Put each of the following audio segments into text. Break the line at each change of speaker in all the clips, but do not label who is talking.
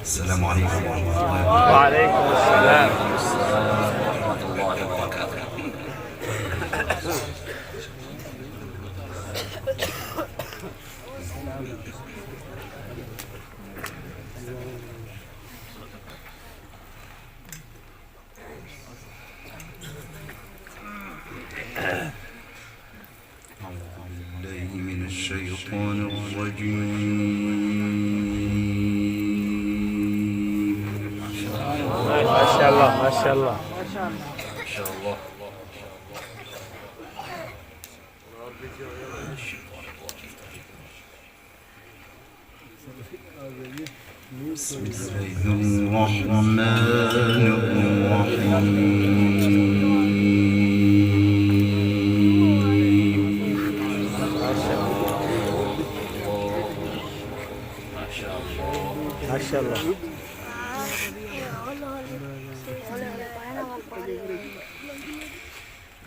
السلام عليكم ورحمة الله وبركاته.
وعليكم السلام
ورحمة الله وبركاته. من الشيطان الرجيم.
ما شاء الله ما شاء الله
ما شاء الله. بسم الله الرحمن الرحيم.
ما شاء الله.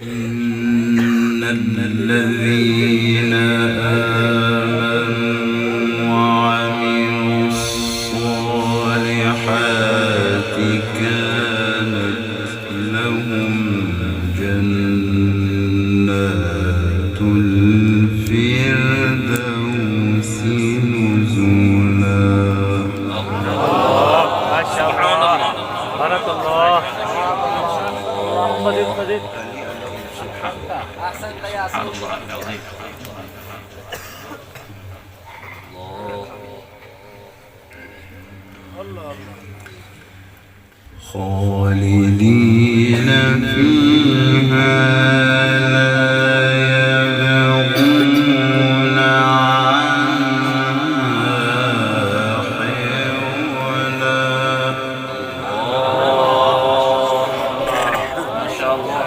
إن الذين آمنوا وعملوا الصالحات كانت لهم جنات الفردوس نزلا.
ما شاء الله بارك الله. اللهم صل.
أحسنت يا
سبحان الله العظيم. الله خالدين فيها لا يبغون عنها حولا. ما شاء الله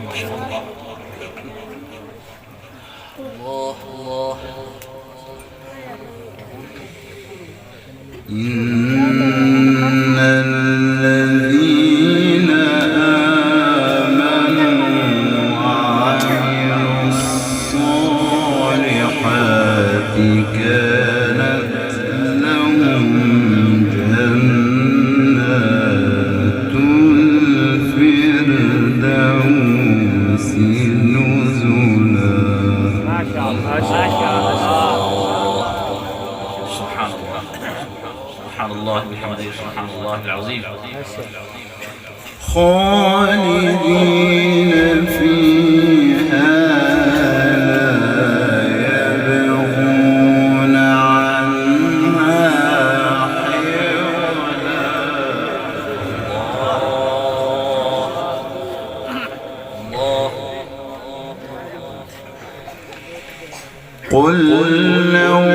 ما شاء الله. الله الله. إن الذين آمنوا وعملوا الصالحات كانت لهم جنات الفردوس نزلا.
ما شاء الله ما شاء الله.
سبحان الله سبحان الله بحمده سبحان الله العظيم. خالدين فيها لا يبغون عنها حولا. الله قل لو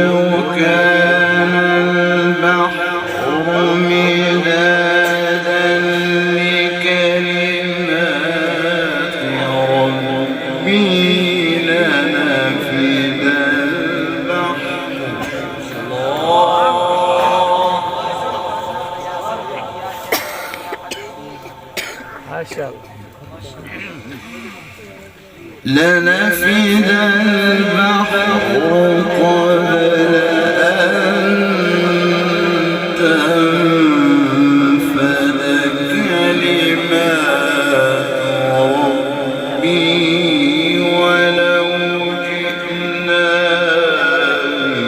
كان البحر مدادا لكلمات ربي لنفد البحر.
ما شاء الله.
لنفد البحر قبل أن تنفد كلمات ربي ولو جئنا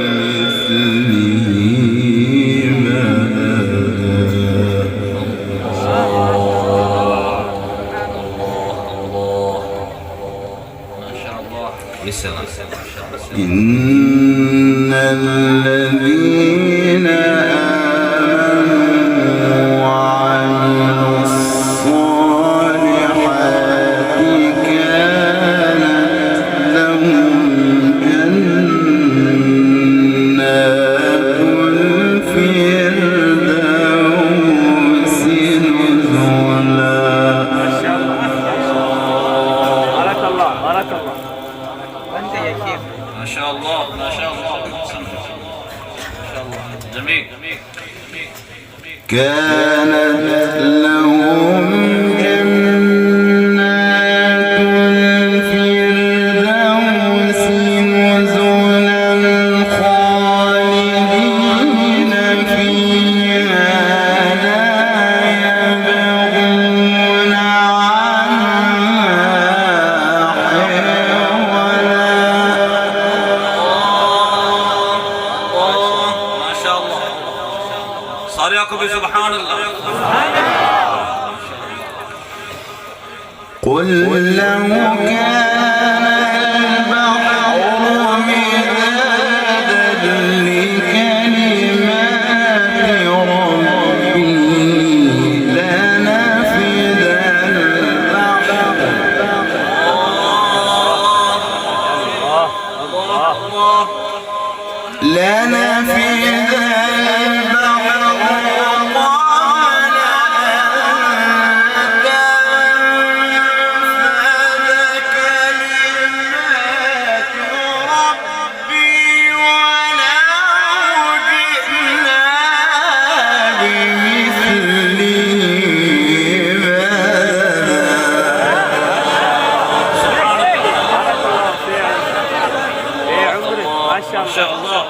بمثله إن الذين آمنوا وعملوا الصالحات كانت لهم جنات الفردوس نزلا.
ما شاء الله بارك الله بارك الله.
وأنت يا شيخ
ما شاء الله ما شاء الله ما شاء الله جميل. كانت لهم جنات الفردوس نزلا خالدين عليكم بسبحان الله.
قل لو كان البحر مدادا لكلمات ربي لنفد البحر لنفد البحر قبل أن تنفد كلمات ربي ولو جئنا بمثله
ما شاء الله.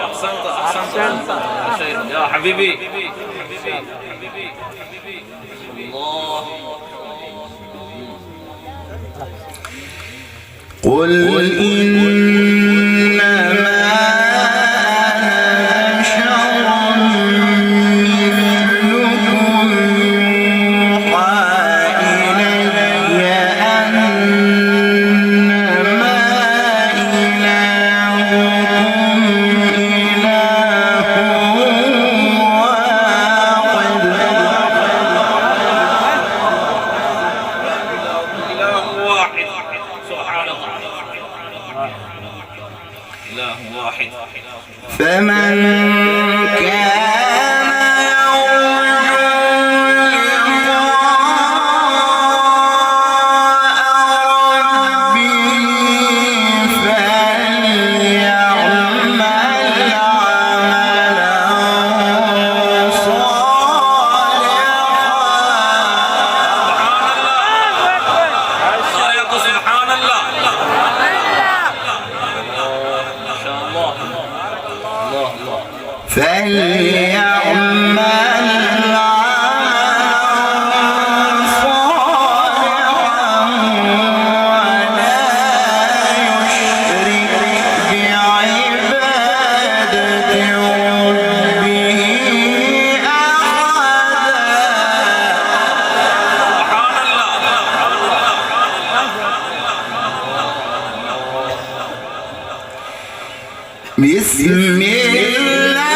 احسنت احسنت يا شيخ يا حبيبي. الله.
قل إنما أنا بشر مثلكم يوحى إلي أنما إلهكم إله واحد.
إله واحد. سبحان الله. إله واحد.
فمن كان يرجو لقاء ربه فليعمل عملا صالحا.
سبحان الله. ما شاء الله. الله الله.
فليعمل عملا صالحا ولا يشرك بعبادة ربه أحدا. بسم الله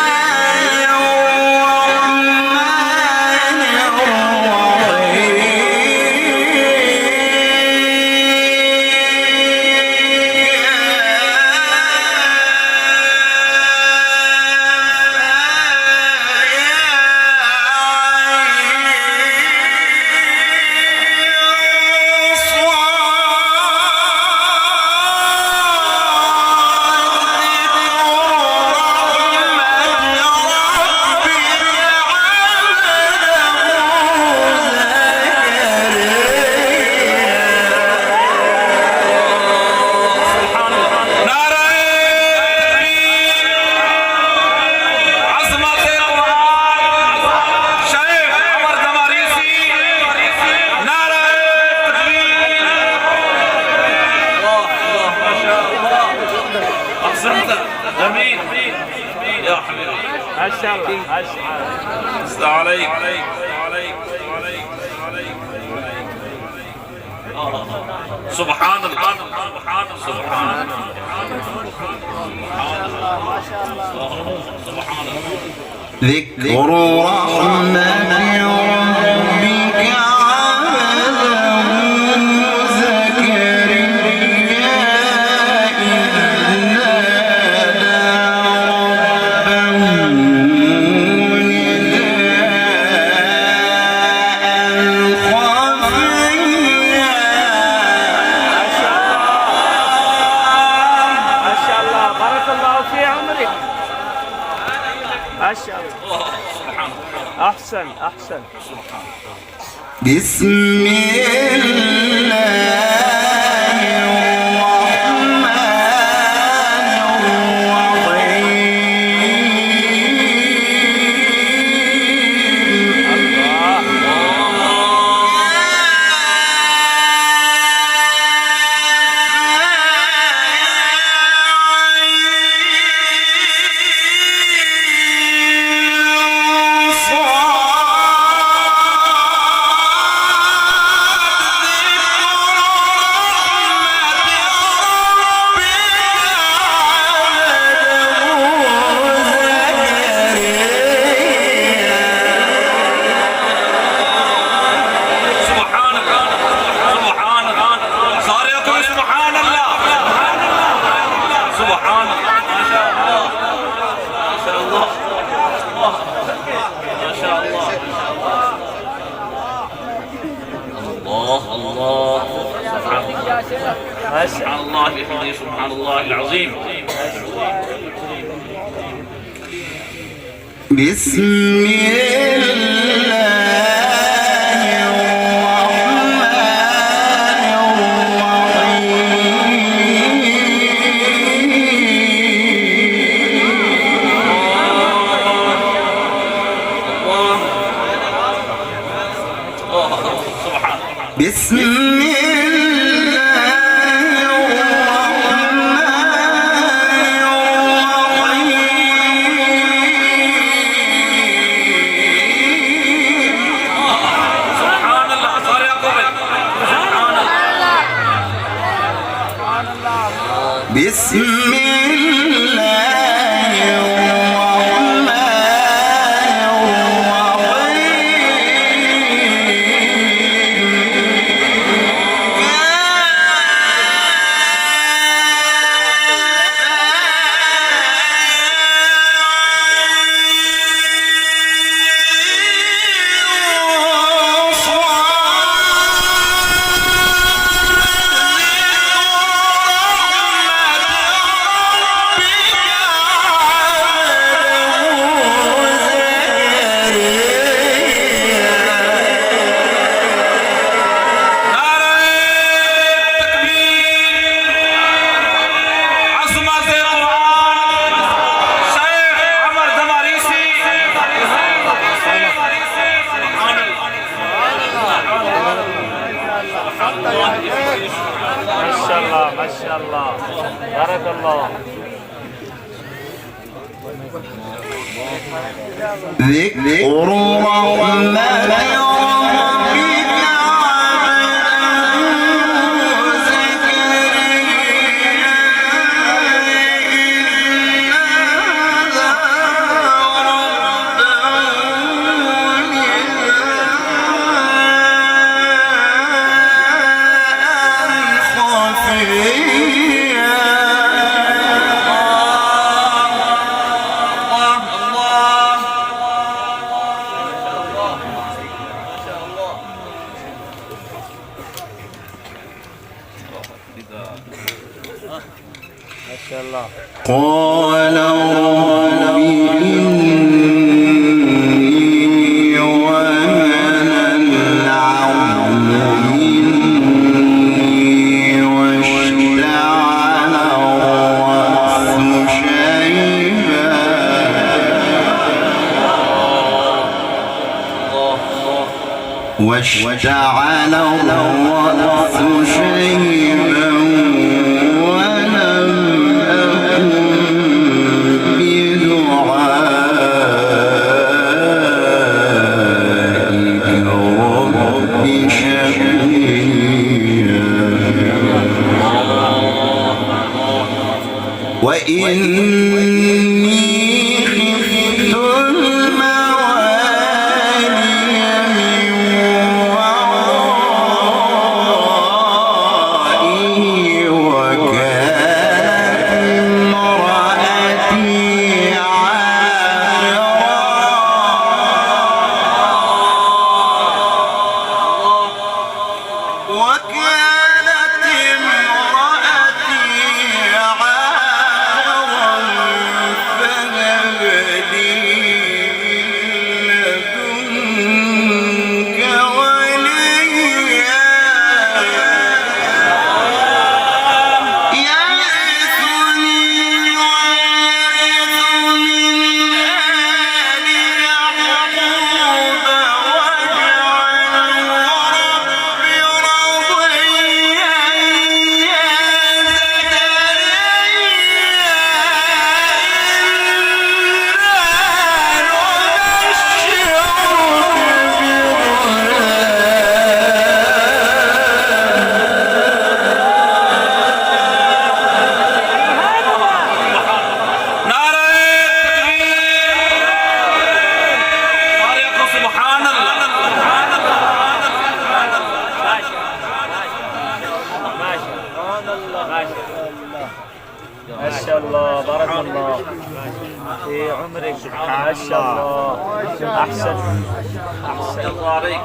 الرحمن
جميل يا حبيبي.
ما شاء الله.
السلام عليك. سبحان الله. سبحان الله. سبحان الله.
ذكر رحمة ربك عبده زكريا إذ نادى ربه نداء خفيا.
ما شاء الله. بارك الله في عمرك. ما شاء الله.
سبحان الله.
أحسن.
بسم الله
الرجيم.
بسم الله بسم بسم الله الرحمن
ما شاء الله بارك الله.
ذكر الرحمن قال رب إني وهن العظم مني واشتعل الرأس شيبا وإني خفت الموالي من ورائي وكانت امرأتي
ما شاء الله بارك الله في عمرك ما شاء الله احسن
الله عليك.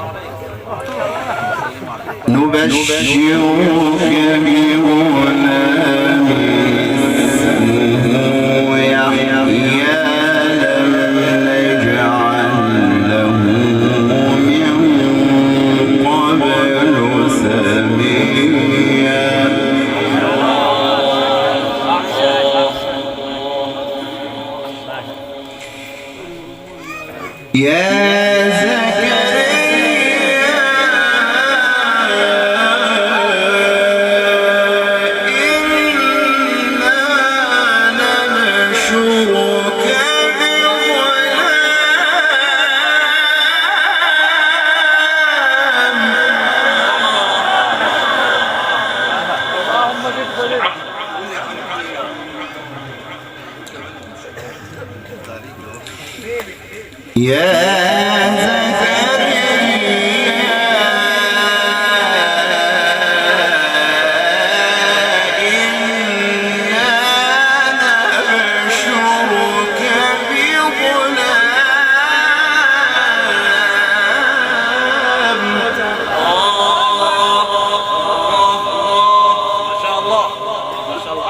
نبشرك بغلام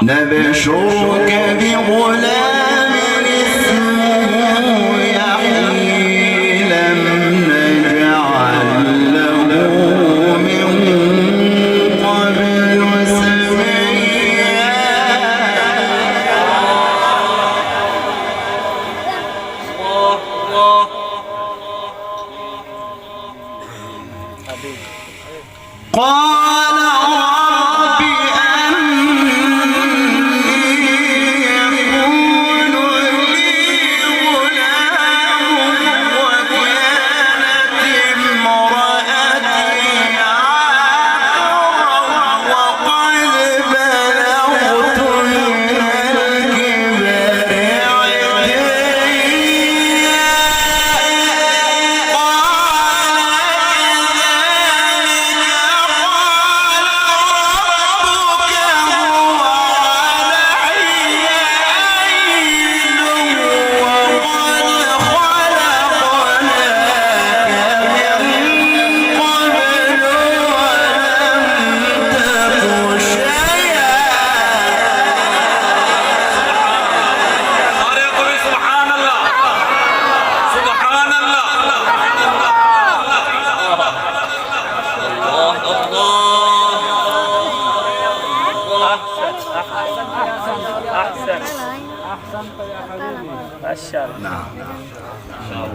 نبشرك بغلام اسمه يحيى لم نجعل له من قبل سميا قال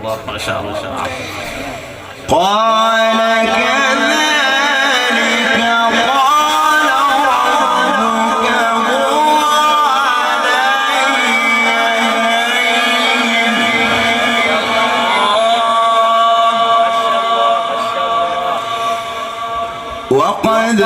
رب
ما شاء الله
قال كذلك قال ربك هو علي وقد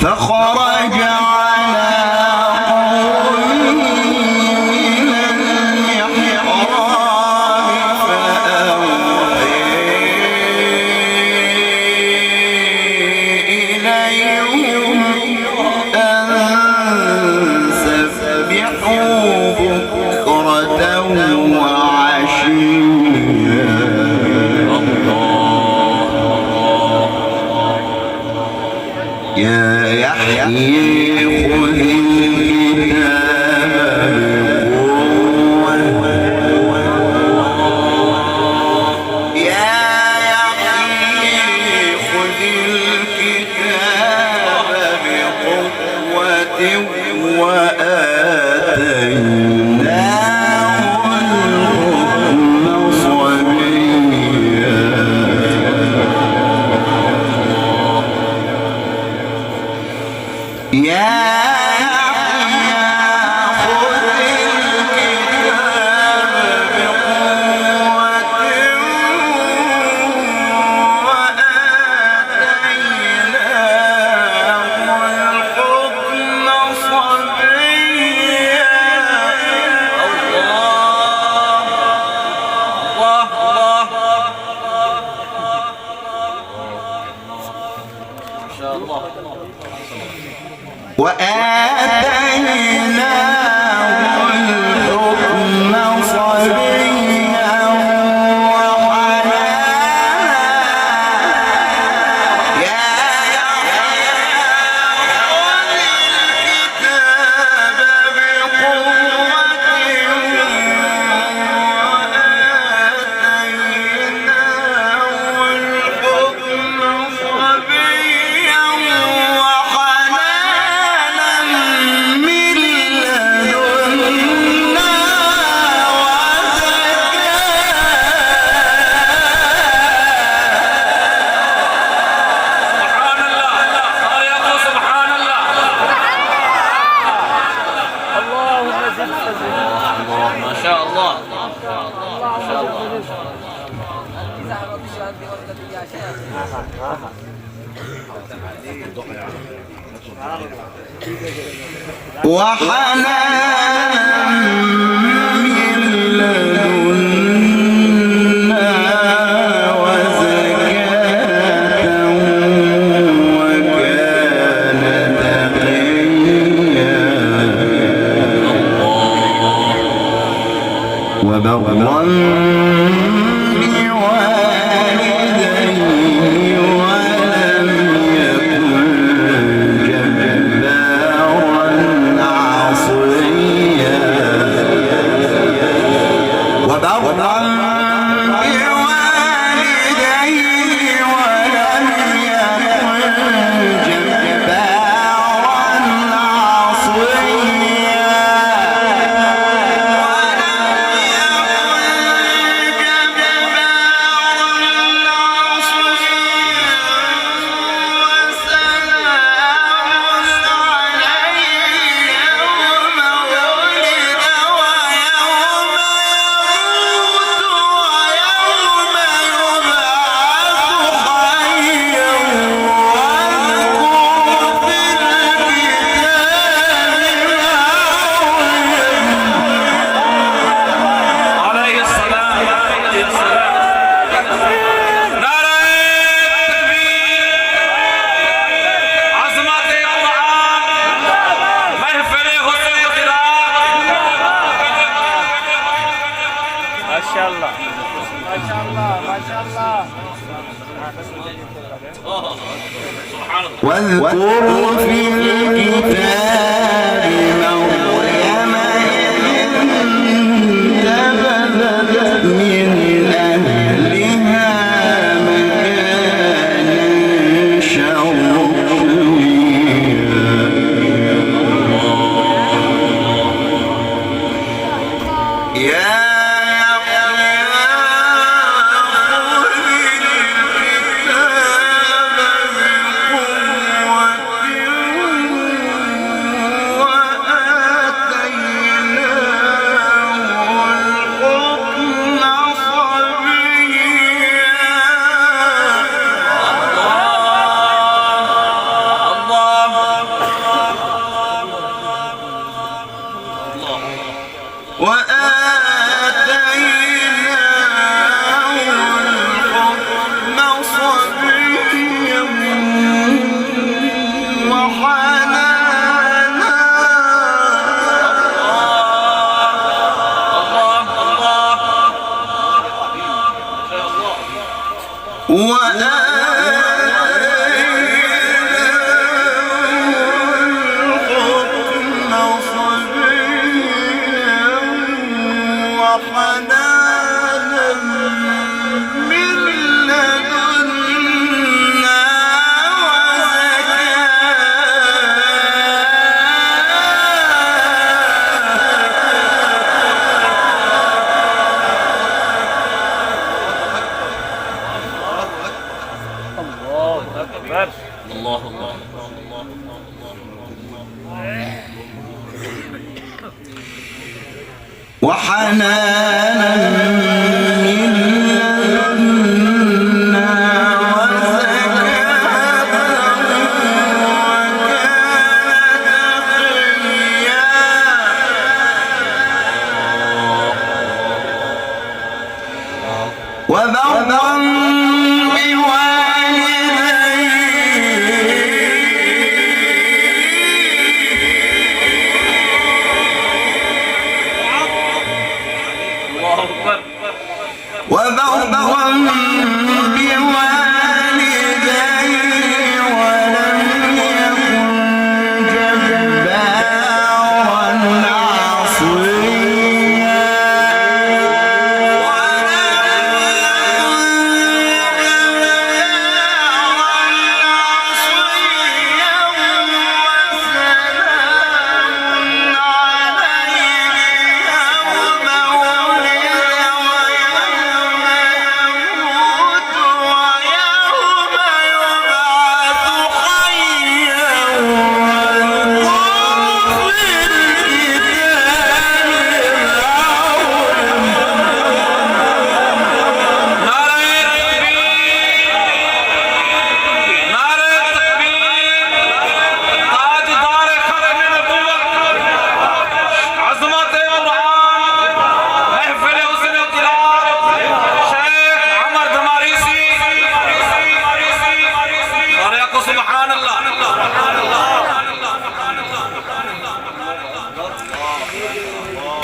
فخرج على قومه من المحراب فأوحي إليهم أن سبحوا بكرة وعشيا يا يحيى خذ الكتاب بقوة يا يحيى خذ الكتاب بقوة وآتيناه
ما شاء الله ما شاء الله.
وحنانا من لدنا وزكاة وكان تقيا وبرا بوالديه ولم يكن جبارا عصيا وبرا بوالديه ولم يكن جبارا عصيا
عليه السلام. نعرة تكبير. عظمة القرآن. محفل حسن القراءة.
ما شاء الله ما شاء الله ما شاء الله.
سبحان الله.
واذكر في الكتاب مريم انتبذت من أهلها مكانا شرقيا يا
الله الله.
وحنانا من لدنا وزكاة وكان تقيا وبرا بوالديه ولم يكن جبارا عصيا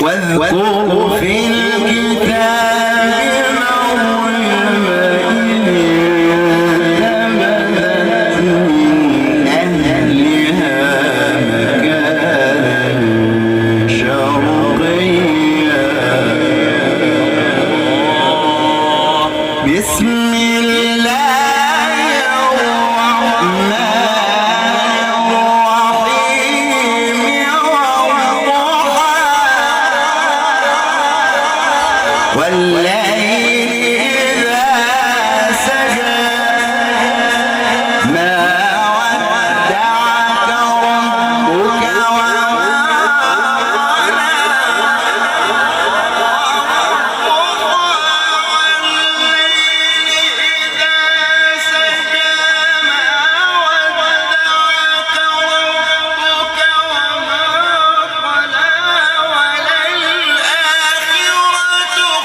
واذكر في الكتاب مريم إذ انتبذت من أهلها مكانا شرقيا بسم الله الرحمن الرحيم والليل إذا سجى ما ودعك ربك وما قلى والليل إذا سجى ما ودعك ربك وما قلى وللآخرة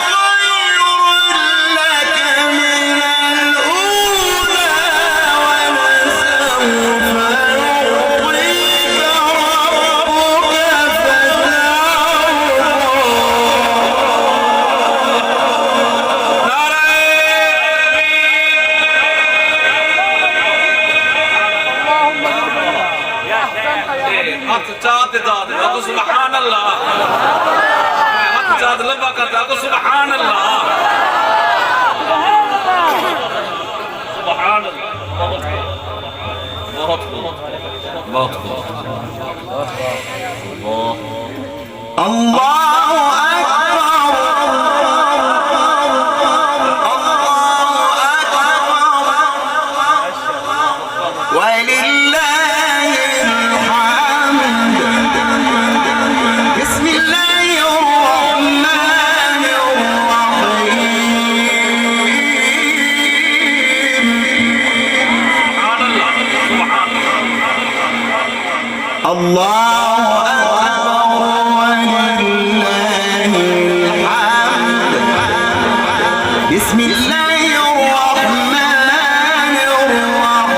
خير لك من الأولى ولسوف يعطيك ربك
سبحان الله سبحان الله سبحان الله बहुत बहुत
الله أكبر ولله الحمد بسم الله الرحمن الرحيم الله أكبر ولله الحمد بسم الله الرحمن الرحيم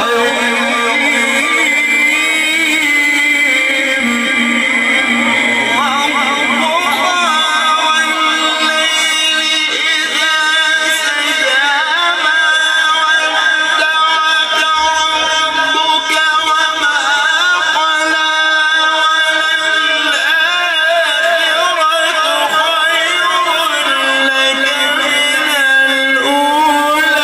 والضحى والليل إذا سجى ما ودعك ربك وما قلى وللآخرة خير لك من الأولى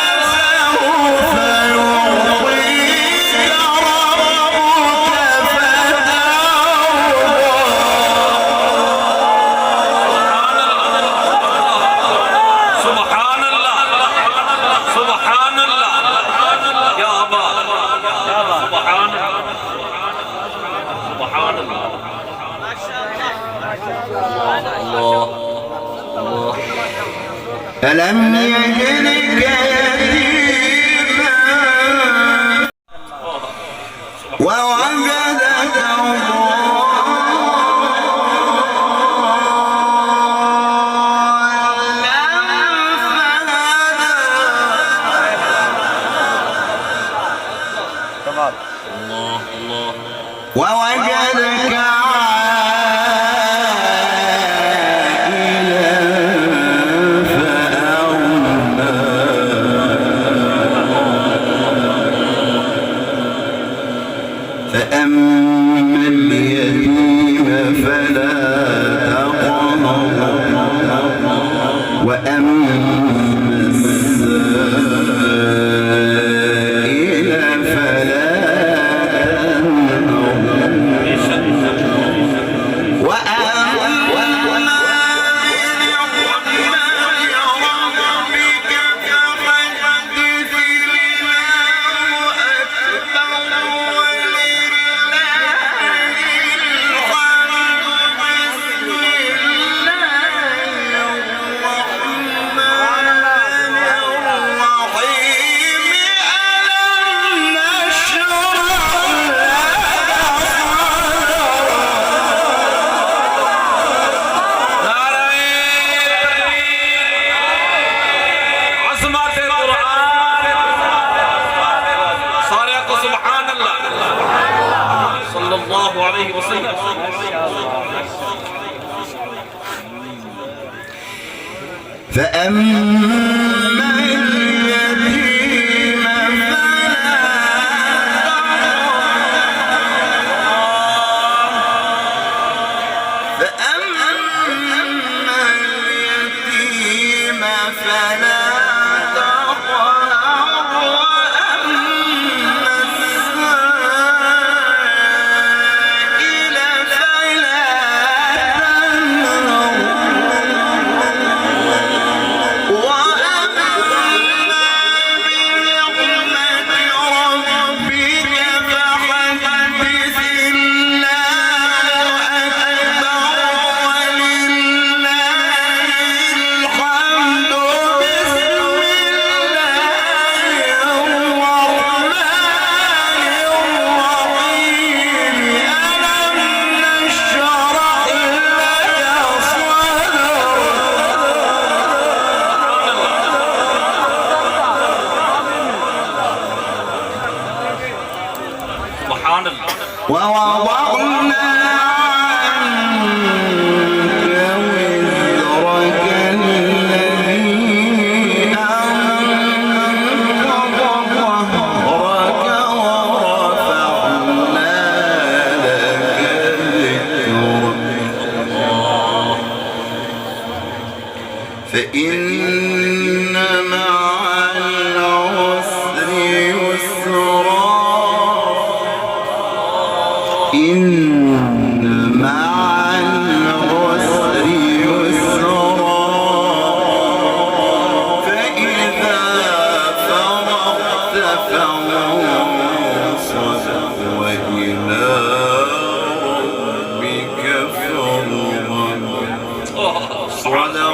ولسوف يعطيك ربك فترضى
سبحان الله سبحان الله يا أبا سبحان الله سبحان الله الله الله
ألم يجدك يتيما ووجدك
كمال
الله الله
ووجدك عائلا فأغنى فأما اليتيم فلا تقهر وأما السائل فلا فأما اليتيم فلا تقهر وأما السائل فلا تنهر وأما بنعمة ربك فحدث الله أكبر ولله الحمد بسم الله الرحمن الرحيم ألم نشرح لك
سبحان الله.
ووضعنا عنك وزرك الذي أنقض ظهرك ورفعنا لك ذكرك فإن مع العسر يسرا إن مع العسر يسرا فإذا فرغت فانصب وإلى ربك فارغب. صدق